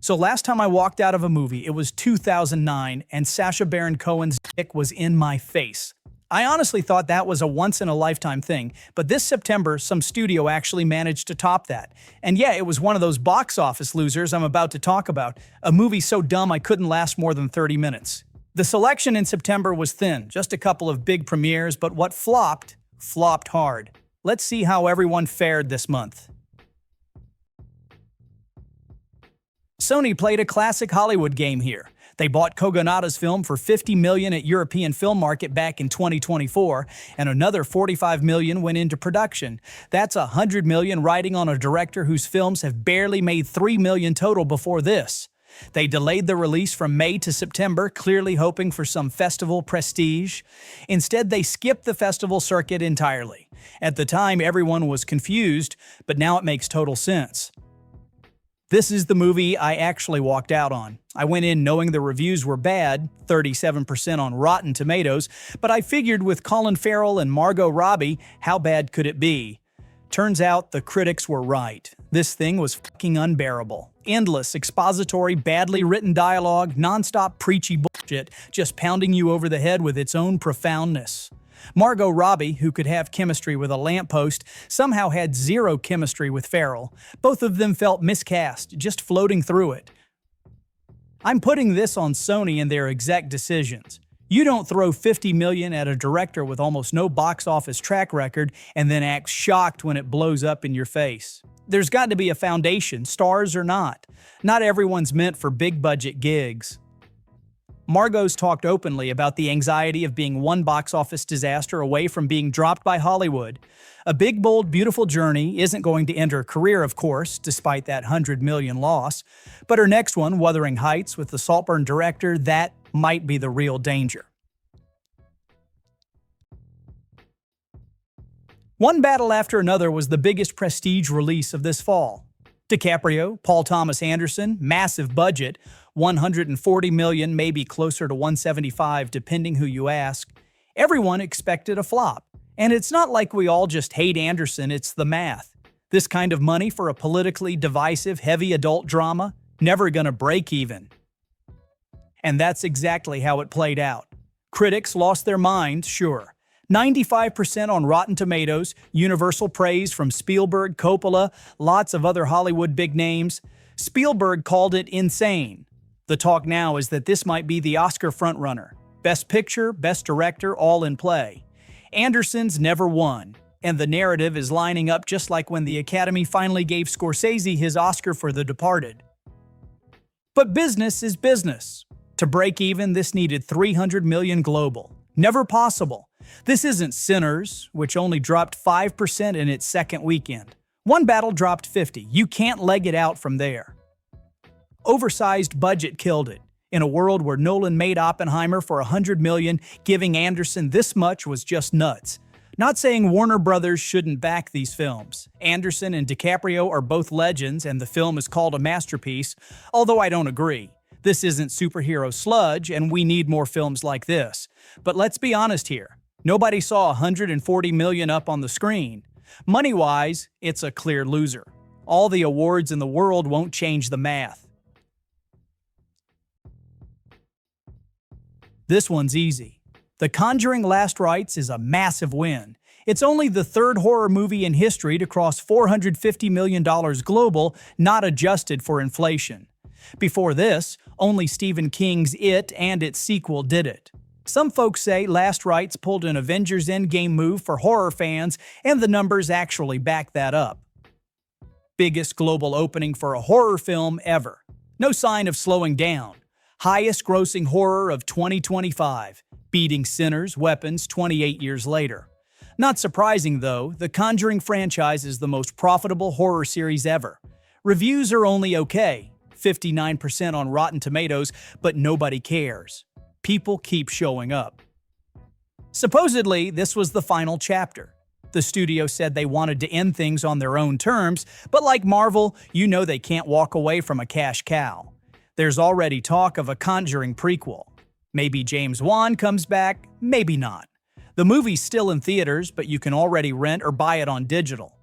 So last time I walked out of a movie, it was 2009, and Sacha Baron Cohen's dick was in my face. I honestly thought that was a once-in-a-lifetime thing, but this September, some studio actually managed to top that. And yeah, it was one of those box office losers I'm about to talk about, a movie so dumb I couldn't last more than 30 minutes. The selection in September was thin, just a couple of big premieres, but what flopped hard. Let's see how everyone fared this month. Sony played a classic Hollywood game here. They bought Kogonada's film for $50 million at European film market back in 2024, and another $45 million went into production. That's $100 million riding on a director whose films have barely made $3 million total before this. They delayed the release from May to September, clearly hoping for some festival prestige. Instead, they skipped the festival circuit entirely. At the time, everyone was confused, but now it makes total sense. This is the movie I actually walked out on. I went in knowing the reviews were bad, 37% on Rotten Tomatoes, but I figured with Colin Farrell and Margot Robbie, how bad could it be? Turns out the critics were right. This thing was fucking unbearable. Endless, expository, badly written dialogue, nonstop preachy bullshit, just pounding you over the head with its own profoundness. Margot Robbie, who could have chemistry with a lamppost, somehow had zero chemistry with Farrell. Both of them felt miscast, just floating through it. I'm putting this on Sony and their exec decisions. You don't throw $50 million at a director with almost no box office track record and then act shocked when it blows up in your face. There's got to be a foundation, stars or not. Not everyone's meant for big-budget gigs. Margot's talked openly about the anxiety of being one box office disaster away from being dropped by Hollywood. A big, bold, beautiful journey isn't going to end her career, of course, despite that $100 million loss. But her next one, Wuthering Heights, with the Saltburn director, that might be the real danger. One battle after another was the biggest prestige release of this fall. DiCaprio, Paul Thomas Anderson, massive budget, $140 million, maybe closer to $175 depending who you ask. Everyone expected a flop. And it's not like we all just hate Anderson, it's the math. This kind of money for a politically divisive, heavy adult drama? Never gonna break even. And that's exactly how it played out. Critics lost their minds, sure. 95% on Rotten Tomatoes, universal praise from Spielberg, Coppola, lots of other Hollywood big names. Spielberg called it insane. The talk now is that this might be the Oscar frontrunner. Best Picture, Best Director, all in play. Anderson's never won, and the narrative is lining up just like when the Academy finally gave Scorsese his Oscar for The Departed. But business is business. To break even, this needed $300 million global. Never possible. This isn't Sinners, which only dropped 5% in its second weekend. One battle dropped 50. You can't leg it out from there. Oversized budget killed it. In a world where Nolan made Oppenheimer for $100 million, giving Anderson this much was just nuts. Not saying Warner Brothers shouldn't back these films. Anderson and DiCaprio are both legends, and the film is called a masterpiece, although I don't agree. This isn't superhero sludge, and we need more films like this. But let's be honest here. Nobody saw $140 million up on the screen. Money-wise, it's a clear loser. All the awards in the world won't change the math. This one's easy. The Conjuring Last Rites is a massive win. It's only the third horror movie in history to cross $450 million global, not adjusted for inflation. Before this, only Stephen King's It and its sequel did it. Some folks say Last Rites pulled an Avengers Endgame move for horror fans, and the numbers actually back that up. Biggest global opening for a horror film ever. No sign of slowing down. Highest grossing horror of 2025, beating Sinners, Weapons 28 years later. Not surprising though, the Conjuring franchise is the most profitable horror series ever. Reviews are only okay, 59% on Rotten Tomatoes, but nobody cares. People keep showing up. Supposedly, this was the final chapter. The studio said they wanted to end things on their own terms, but like Marvel, you know they can't walk away from a cash cow. There's already talk of a Conjuring prequel. Maybe James Wan comes back, maybe not. The movie's still in theaters, but you can already rent or buy it on digital.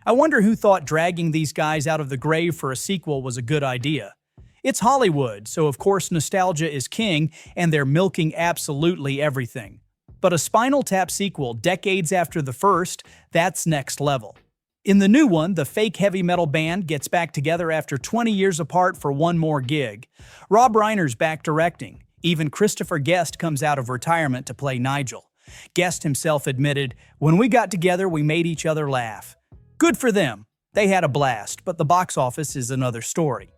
I wonder who thought dragging these guys out of the grave for a sequel was a good idea. It's Hollywood, so of course nostalgia is king, and they're milking absolutely everything. But a Spinal Tap sequel decades after the first, that's next level. In the new one, the fake heavy metal band gets back together after 20 years apart for one more gig. Rob Reiner's back directing. Even Christopher Guest comes out of retirement to play Nigel. Guest himself admitted, "When we got together, we made each other laugh." Good for them. They had a blast, but the box office is another story.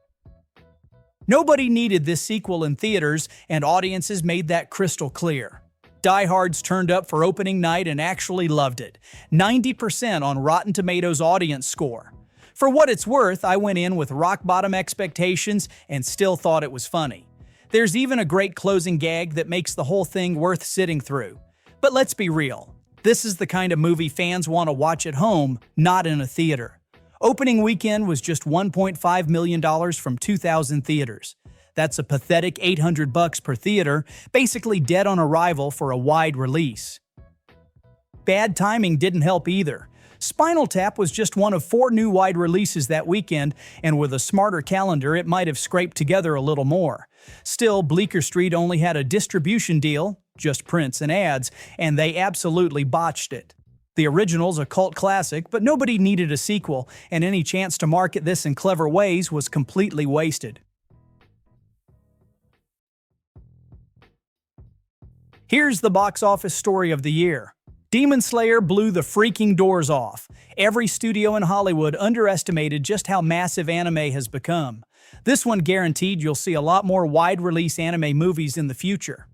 Nobody needed this sequel in theaters, and audiences made that crystal clear. Diehards turned up for opening night and actually loved it. 90% on Rotten Tomatoes audience score. For what it's worth, I went in with rock-bottom expectations and still thought it was funny. There's even a great closing gag that makes the whole thing worth sitting through. But let's be real. This is the kind of movie fans want to watch at home, not in a theater. Opening weekend was just $1.5 million from 2,000 theaters. That's a pathetic $800 per theater, basically dead on arrival for a wide release. Bad timing didn't help either. Spinal Tap was just one of 4 new wide releases that weekend, and with a smarter calendar it might have scraped together a little more. Still, Bleecker Street only had a distribution deal, just prints and ads, and they absolutely botched it. The original's a cult classic, but nobody needed a sequel, and any chance to market this in clever ways was completely wasted. Here's the box office story of the year. Demon Slayer blew the freaking doors off. Every studio in Hollywood underestimated just how massive anime has become. This one guaranteed you'll see a lot more wide-release anime movies in the future.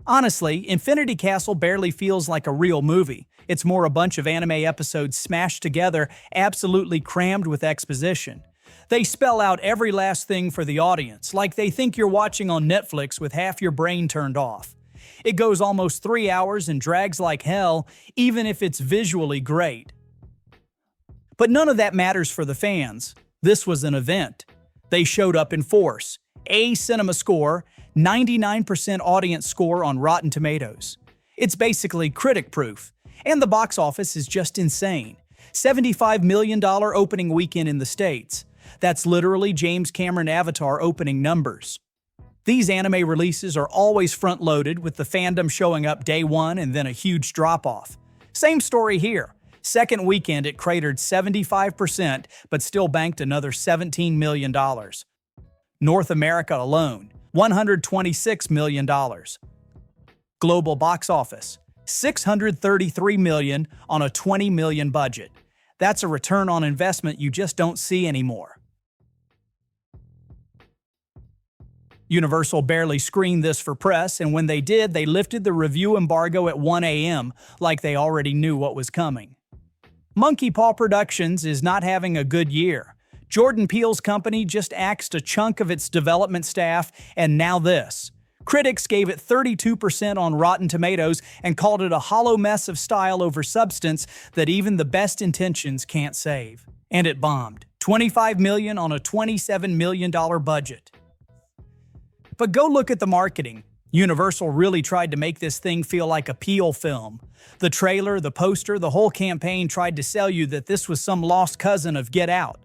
Honestly, Infinity Castle barely feels like a real movie. It's more a bunch of anime episodes smashed together, absolutely crammed with exposition. They spell out every last thing for the audience, like they think you're watching on Netflix with half your brain turned off. It goes almost 3 hours and drags like hell, even if it's visually great. But none of that matters for the fans. This was an event. They showed up in force. A cinema score, 99% audience score on Rotten Tomatoes. It's basically critic proof. And the box office is just insane. $75 million opening weekend in the States. That's literally James Cameron Avatar opening numbers. These anime releases are always front-loaded, with the fandom showing up day one and then a huge drop-off. Same story here. Second weekend it cratered 75%, but still banked another $17 million. North America alone, $126 million. Global box office, $633 million on a $20 million budget. That's a return on investment you just don't see anymore. Universal barely screened this for press, and when they did, they lifted the review embargo at 1 a.m., like they already knew what was coming. Monkey Paw Productions is not having a good year. Jordan Peele's company just axed a chunk of its development staff, and now this. Critics gave it 32% on Rotten Tomatoes and called it a hollow mess of style over substance that even the best intentions can't save. And it bombed. $25 million on a $27 million budget. But go look at the marketing. Universal really tried to make this thing feel like a Peele film. The trailer, the poster, the whole campaign tried to sell you that this was some lost cousin of Get Out.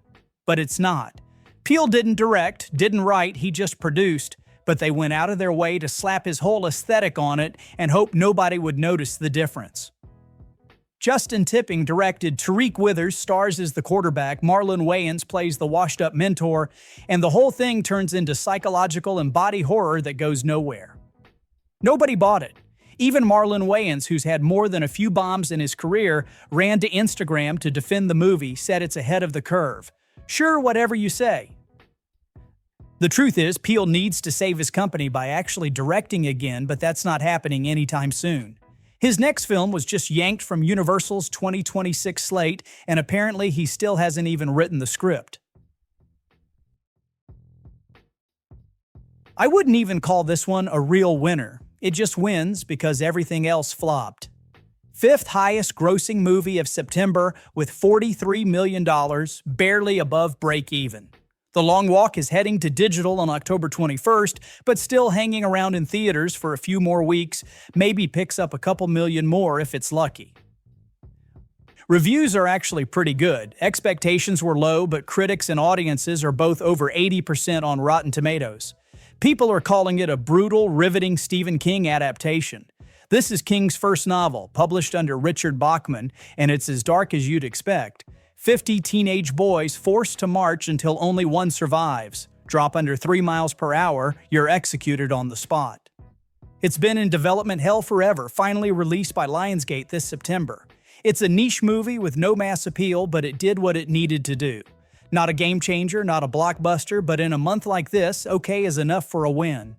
But it's not. Peele didn't direct, didn't write, he just produced, but they went out of their way to slap his whole aesthetic on it and hope nobody would notice the difference. Justin Tipping directed, Tariq Withers stars as the quarterback, Marlon Wayans plays the washed-up mentor, and the whole thing turns into psychological and body horror that goes nowhere. Nobody bought it. Even Marlon Wayans, who's had more than a few bombs in his career, ran to Instagram to defend the movie, said it's ahead of the curve. Sure, whatever you say. The truth is, Peele needs to save his company by actually directing again, but that's not happening anytime soon. His next film was just yanked from Universal's 2026 slate, and apparently he still hasn't even written the script. I wouldn't even call this one a real winner. It just wins because everything else flopped. Fifth highest grossing movie of September with $43 million, barely above break-even. The Long Walk is heading to digital on October 21st, but still hanging around in theaters for a few more weeks, maybe picks up a couple million more if it's lucky. Reviews are actually pretty good. Expectations were low, but critics and audiences are both over 80% on Rotten Tomatoes. People are calling it a brutal, riveting Stephen King adaptation. This is King's first novel, published under Richard Bachman, and it's as dark as you'd expect. 50 teenage boys forced to march until only one survives. Drop under 3 miles per hour, you're executed on the spot. It's been in development hell forever, finally released by Lionsgate this September. It's a niche movie with no mass appeal, but it did what it needed to do. Not a game changer, not a blockbuster, but in a month like this, okay is enough for a win.